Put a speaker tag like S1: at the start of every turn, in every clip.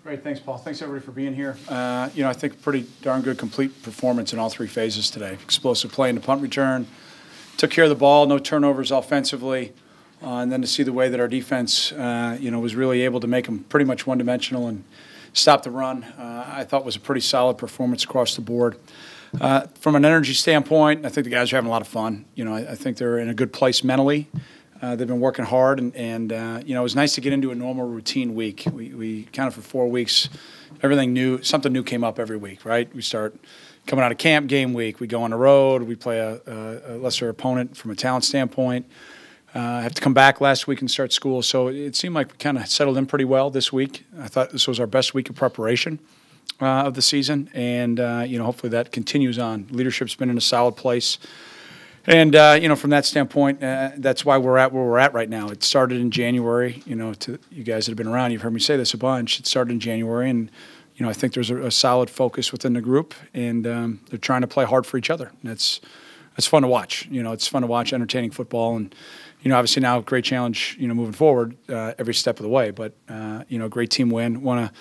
S1: Great, thanks, Paul. Thanks, everybody, for being here. I think pretty darn good complete performance in all three phases today. Explosive play in the punt return, took care of the ball, no turnovers offensively, and then to see the way that our defense, was really able to make them pretty much one-dimensional and stop the run, I thought was a pretty solid performance across the board. From an energy standpoint, I think the guys are having a lot of fun. I think they're in a good place mentally. They've been working hard, and it was nice to get into a normal routine week. We kind of for 4 weeks, everything new, something new came up every week, right? We start coming out of camp, game week. We go on the road. We play a lesser opponent from a talent standpoint. Have to come back last week and start school. So it seemed like we kind of settled in pretty well this week. I thought this was our best week of preparation of the season, and hopefully that continues on. Leadership's been in a solid place. And, from that standpoint, that's why we're at where we're at right now. It started in January. To you guys that have been around, you've heard me say this a bunch. It started in January, and, I think there's a solid focus within the group, and they're trying to play hard for each other. And that's fun to watch. It's fun to watch entertaining football. And, obviously now a great challenge, moving forward every step of the way. But, great team win. Want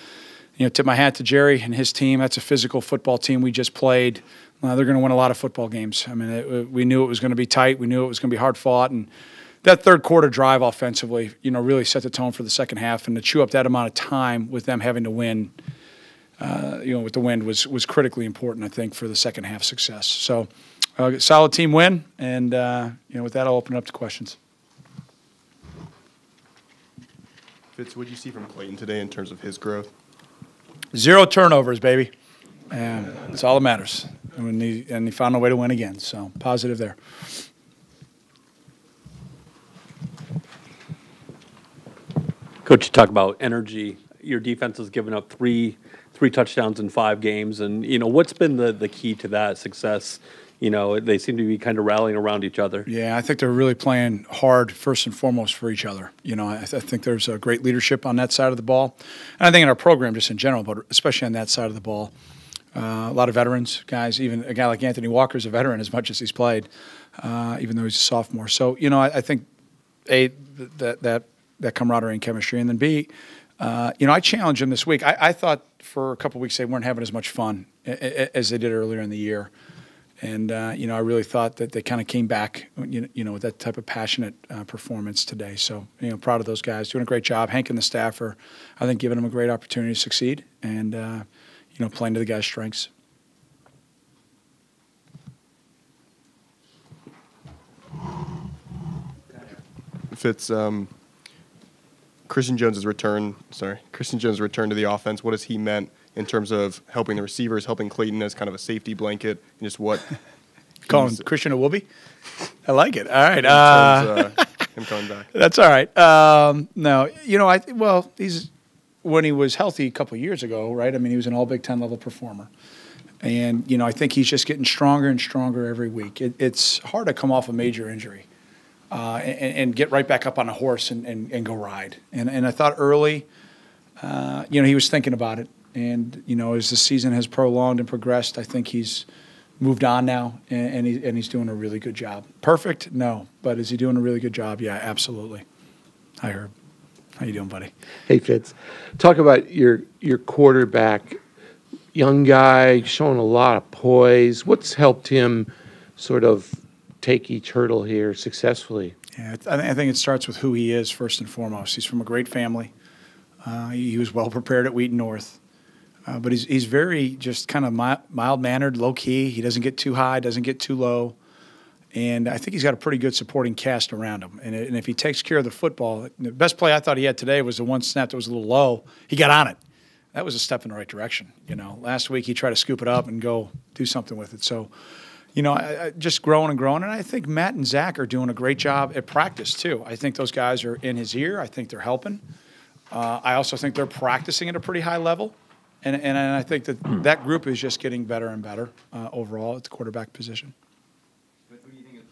S1: to, tip my hat to Jerry and his team. That's a physical football team we just played. They're going to win a lot of football games. I mean, we knew it was going to be tight. We knew it was going to be hard fought. And that third quarter drive offensively, really set the tone for the second half. And to chew up that amount of time with them having to win, with the wind was critically important, I think, for the second half success. So, solid team win. And, with that, I'll open it up to questions.
S2: Fitz, what did you see from Clayton today in terms of his growth?
S1: 0 turnovers, baby. That's all that matters. And he found a way to win again. So positive there.
S3: Coach, you talk about energy. Your defense has given up three touchdowns in 5 games. And, what's been the key to that success? They seem to be kind of rallying around each other.
S1: Yeah, I think they're really playing hard first and foremost for each other. I think there's a great leadership on that side of the ball. And I think in our program just in general, but especially on that side of the ball. A lot of veterans, guys. Even a guy like Anthony Walker is a veteran as much as he's played, even though he's a sophomore. So, I think, A, that camaraderie and chemistry. And then B, I challenged them this week. I thought for a couple of weeks they weren't having as much fun as they did earlier in the year. And, I really thought that they kind of came back, with that type of passionate performance today. So, proud of those guys. Doing a great job. Hank and the staff are, I think, giving them a great opportunity to succeed and, playing to the guys' strengths.
S2: Fitz, Christian Jones' return to the offense, what has he meant in terms of helping the receivers, helping Clayton as kind of a safety blanket, and just what?
S1: Calling Christian a whoopee? I like it. All right.
S2: Him coming back.
S1: That's all right. No, he's when he was healthy a couple of years ago, right? I mean, he was an all Big Ten level performer. And, I think he's just getting stronger and stronger every week. It's hard to come off a major injury and get right back up on a horse and go ride. And I thought early, he was thinking about it. And, as the season has prolonged and progressed, I think he's moved on now, and he's doing a really good job. Perfect? No. But is he doing a really good job? Yeah, absolutely. Hi, Herb. How you doing, buddy?
S4: Hey, Fitz. Talk about your quarterback, young guy, showing a lot of poise. What's helped him sort of take each hurdle here successfully?
S1: Yeah, I think it starts with who he is first and foremost. He's from a great family. He was well prepared at Wheaton North. But he's very just kind of mild-mannered, low-key. He doesn't get too high, doesn't get too low. And I think he's got a pretty good supporting cast around him. And if he takes care of the football, the best play I thought he had today was the one snap that was a little low. He got on it. That was a step in the right direction. Last week he tried to scoop it up and go do something with it. So, I just growing and growing. And I think Matt and Zach are doing a great job at practice too. I think those guys are in his ear. I think they're helping. I also think they're practicing at a pretty high level. And I think that group is just getting better and better overall at the quarterback position.
S5: What do you think of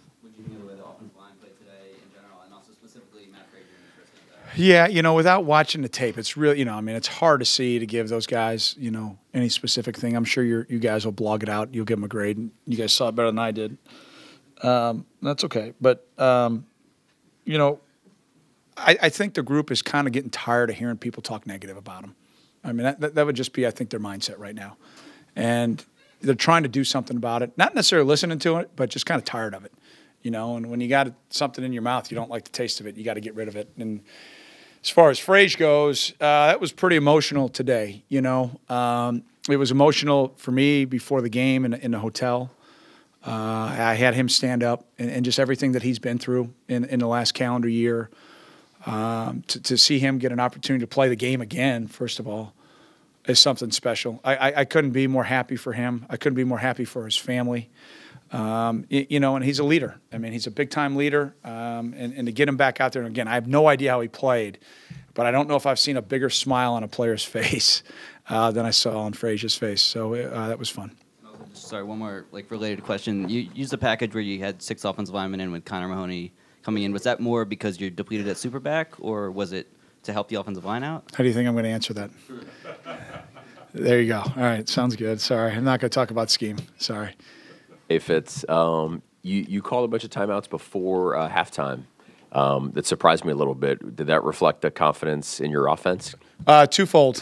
S5: the way the offensive line played today in general, and also specifically Matt Frazier and Chris?
S1: Yeah, without watching the tape, it's really, it's hard to see to give those guys, any specific thing. I'm sure you guys will blog it out. You'll give them a grade. And you guys saw it better than I did. That's okay. But, I think the group is kind of getting tired of hearing people talk negative about them. I mean, that would just be, I think, their mindset right now. And they're trying to do something about it. Not necessarily listening to it, but just kind of tired of it. And when you got something in your mouth, you don't like the taste of it. You got to get rid of it. And as far as Frage goes, that was pretty emotional today. It was emotional for me before the game in the hotel. I had him stand up and just everything that he's been through in the last calendar year. To see him get an opportunity to play the game again, first of all, is something special. I couldn't be more happy for him. I couldn't be more happy for his family. And he's a leader. I mean, he's a big-time leader. And to get him back out there, and again, I have no idea how he played, but I don't know if I've seen a bigger smile on a player's face than I saw on Frazia's face. So that was fun.
S5: Sorry, one more related question. You used a package where you had 6 offensive linemen in with Connor Mahoney coming in. Was that more because you're depleted at Superback, or was it to help the offensive line out?
S1: How do you think I'm going to answer that? There you go. All right, sounds good. Sorry, I'm not going to talk about scheme. Sorry.
S6: Hey, Fitz, you called a bunch of timeouts before halftime. That surprised me a little bit. Did that reflect the confidence in your offense?
S1: Twofold.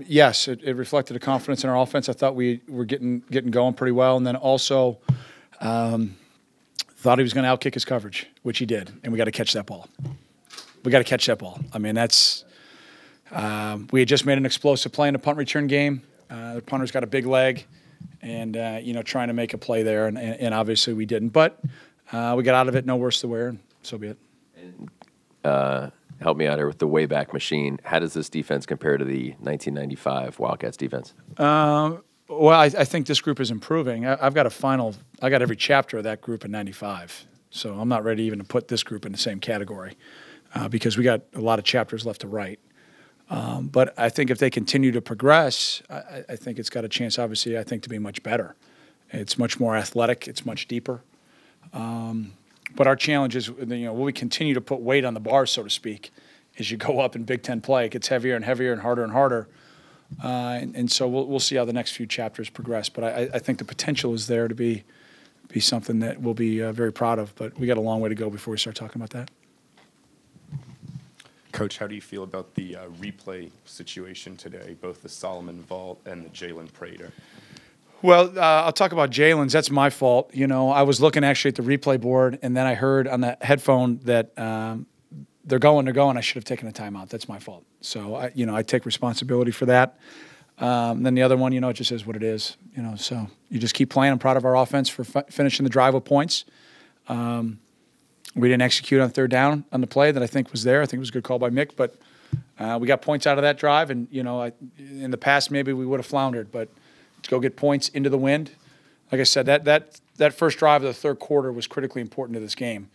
S1: Yes, it reflected the confidence in our offense. I thought we were getting going pretty well, and then also thought he was going to outkick his coverage, which he did, and we got to catch that ball. I mean, that's we had just made an explosive play in the punt return game. The punter's got a big leg, and trying to make a play there, and obviously we didn't. But we got out of it no worse the wear, and so be it.
S6: Help me out here with the Wayback Machine. How does this defense compare to the 1995 Wildcats defense?
S1: Well, I think this group is improving. I got every chapter of that group in 95, so I'm not ready even to put this group in the same category because we got a lot of chapters left to write. But I think if they continue to progress, I think it's got a chance, obviously, I think, to be much better. It's much more athletic. It's much deeper. But our challenge is, will we continue to put weight on the bar, so to speak, as you go up in Big Ten play? It gets heavier and heavier and harder. And so we'll see how the next few chapters progress. But I think the potential is there to be something that we'll be very proud of. But we got a long way to go before we start talking about that.
S7: Coach, how do you feel about the replay situation today, both the Solomon Vault and the Jalen Prater?
S1: Well, I'll talk about Jalen's. That's my fault. I was looking actually at the replay board, and then I heard on the headphone that they're going. I should have taken a timeout. That's my fault. So, I take responsibility for that. Then the other one, it just is what it is. So you just keep playing. I'm proud of our offense for finishing the drive with points. We didn't execute on third down on the play that I think was there. I think it was a good call by Mick, but we got points out of that drive. And, in the past maybe we would have floundered, but to go get points into the wind. Like I said, that first drive of the third quarter was critically important to this game.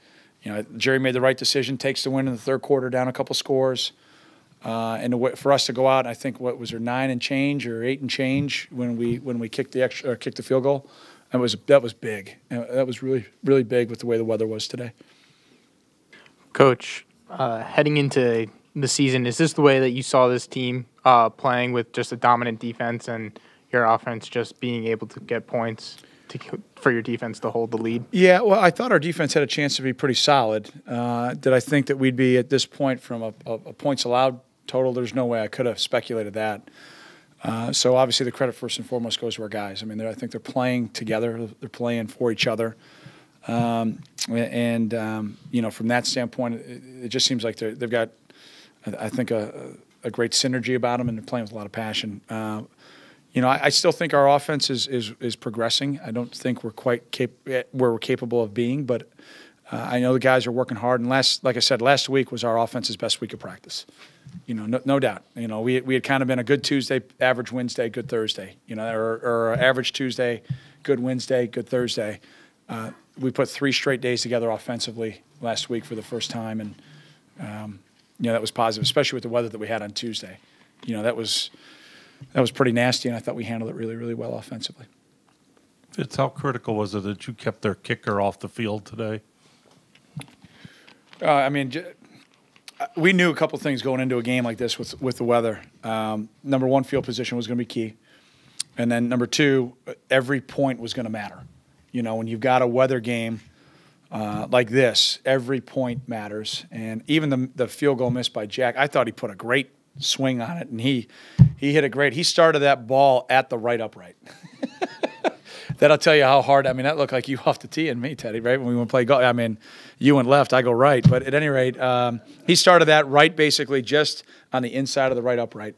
S1: Jerry made the right decision, takes the win in the third quarter, down a couple scores. And for us to go out, I think, what was there, 9 and change or 8 and change when we kicked the field goal. That was big. That was really, really big with the way the weather was today.
S8: Coach, heading into the season, is this the way that you saw this team playing with just a dominant defense and your offense just being able to get points for your defense to hold the lead? Yeah,
S1: well, I thought our defense had a chance to be pretty solid. Did I think that we'd be at this point from a points allowed total? There's no way I could have speculated that. So obviously the credit first and foremost goes to our guys. I mean, I think they're playing together. They're playing for each other. From that standpoint, it just seems like they've got, I think, a great synergy about them, and they're playing with a lot of passion. I still think our offense is progressing. I don't think we're quite where we're capable of being, but I know the guys are working hard. And like I said, last week was our offense's best week of practice. No doubt. We had kind of been a good Tuesday, average Wednesday, good Thursday. Or average Tuesday, good Wednesday, good Thursday. We put 3 straight days together offensively last week for the first time, and that was positive, especially with the weather that we had on Tuesday. That was pretty nasty, and I thought we handled it really, really well offensively.
S9: Fitz, how critical was it that you kept their kicker off the field today?
S1: We knew a couple things going into a game like this with the weather. Number one, field position was going to be key. And then number 2, every point was going to matter. When you've got a weather game like this, every point matters. And even the field goal missed by Jack, I thought he put a great swing on it, and he hit it great. He started that ball at the right upright. That'll tell you how hard. I mean, that looked like you off the tee and me, Teddy, right? When we went to play golf. I mean, you went left, I go right. But at any rate, he started that right basically just on the inside of the right upright,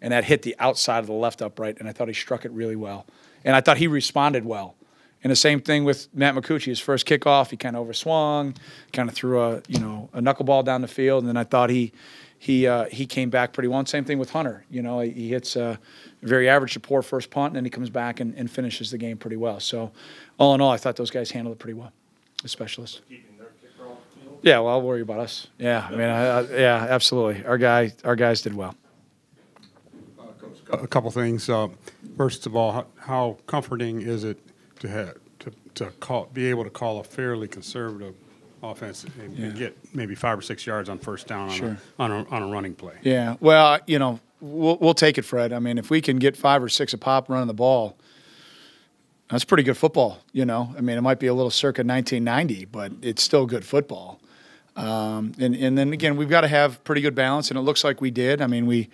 S1: and that hit the outside of the left upright, and I thought he struck it really well. And I thought he responded well. And the same thing with Matt McCucci. His first kickoff, he kind of overswung, kind of threw a knuckleball down the field, and then I thought he came back pretty well. And same thing with Hunter. He hits a very average to poor first punt, and then he comes back and finishes the game pretty well. So all in all, I thought those guys handled it pretty well, the specialists. Yeah, well, I'll worry about us. Yeah, I mean, yeah, absolutely. Our guys did well.
S10: A couple things. First of all, how comforting is it to be able to call a fairly conservative offense and get maybe 5 or 6 yards on first down on a running play?
S1: Yeah, well, we'll take it, Fred. I mean, if we can get 5 or 6 a pop running the ball, that's pretty good football. I mean, it might be a little circa 1990, but it's still good football. And then again, we've got to have pretty good balance, and it looks like we did. I mean, we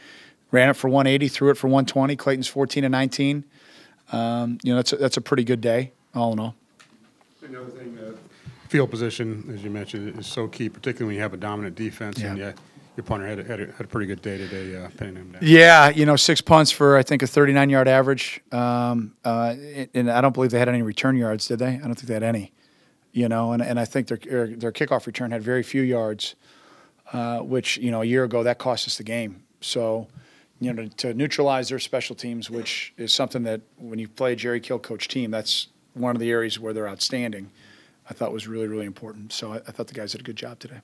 S1: ran it for 180, threw it for 120. Clayton's 14 and 19. That's a pretty good day, all in all.
S10: Another thing, field position, as you mentioned, is so key, particularly when you have a dominant defense. Yeah. And your punter had a pretty good day today, pinning him down.
S1: Yeah, 6 punts for, I think, a 39-yard average. And I don't believe they had any return yards, did they? I don't think they had any. And I think their kickoff return had very few yards, which, a year ago, that cost us the game. So, to neutralize their special teams, which is something that when you play a Jerry Kill coach team, that's one of the areas where they're outstanding, I thought was really, really important. So I thought the guys did a good job today.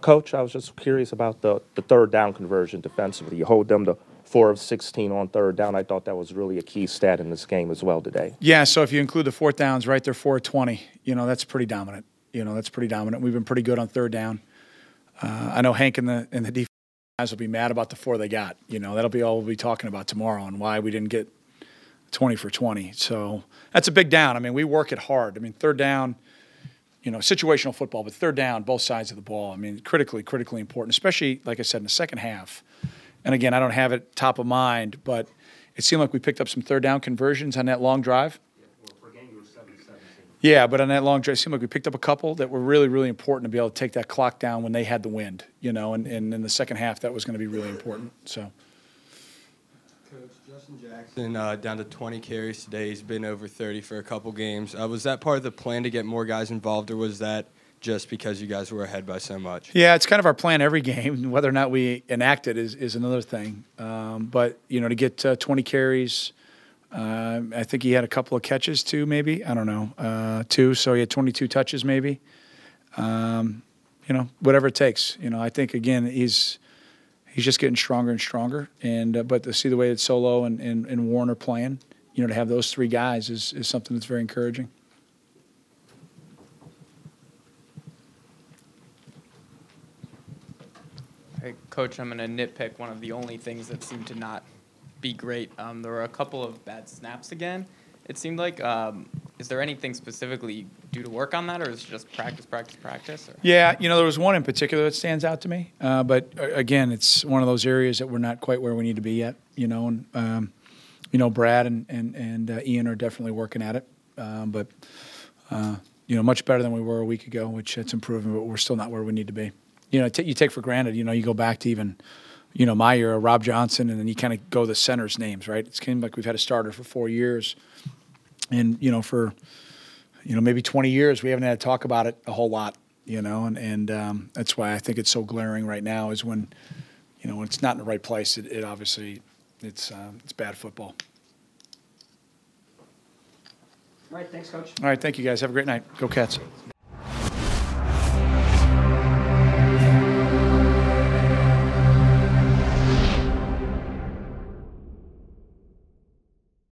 S11: Coach, I was just curious about the third down conversion defensively. You hold them to 4 of 16 on third down. I thought that was really a key stat in this game as well today.
S1: Yeah, so if you include the fourth downs, right, they're 4 of 20. That's pretty dominant. That's pretty dominant. We've been pretty good on third down. I know Hank and the defense guys will be mad about the 4 they got. That'll be all we'll be talking about tomorrow and why we didn't get 20 for 20. So that's a big down. I mean, we work it hard. I mean, third down, situational football, but third down, both sides of the ball. I mean, critically important, especially, like I said, in the second half. And again, I don't have it top of mind, but it seemed like we picked up some third down conversions on that long drive. Yeah, but on that long drive, it seemed like we picked up a couple that were really, really important to be able to take that clock down when they had the wind, and in the second half, that was going to be really important. So,
S12: Coach, Justin Jackson down to 20 carries today. He's been over 30 for a couple games. Was that part of the plan to get more guys involved, or was that just because you guys were ahead by so much?
S1: Yeah, it's kind of our plan every game. Whether or not we enact it is another thing. But, to get 20 carries, I think he had a couple of catches too, maybe. I don't know, 2. So he had 22 touches maybe. Whatever it takes. I think, again, he's just getting stronger and stronger. And but to see the way that Solo and Warren are playing, to have those 3 guys is something that's very encouraging.
S13: Hey, Coach, I'm going to nitpick one of the only things that seemed to not be great. There were a couple of bad snaps again. It seemed like, is there anything specifically you do to work on that, or is it just practice? Or?
S1: Yeah, there was one in particular that stands out to me. But, again, it's one of those areas that we're not quite where we need to be yet, and, Brad and Ian are definitely working at it. But much better than we were a week ago, which it's improving, but we're still not where we need to be. You take for granted, you go back to even, my era, Rob Johnson, and then you kind of go the center's names, right? It's kind of like we've had a starter for 4 years. And, for, maybe 20 years, we haven't had to talk about it a whole lot, and that's why I think it's so glaring right now is when, when it's not in the right place, it obviously, it's bad football.
S14: All right, thanks, Coach.
S1: All right, thank you guys. Have a great night. Go Cats.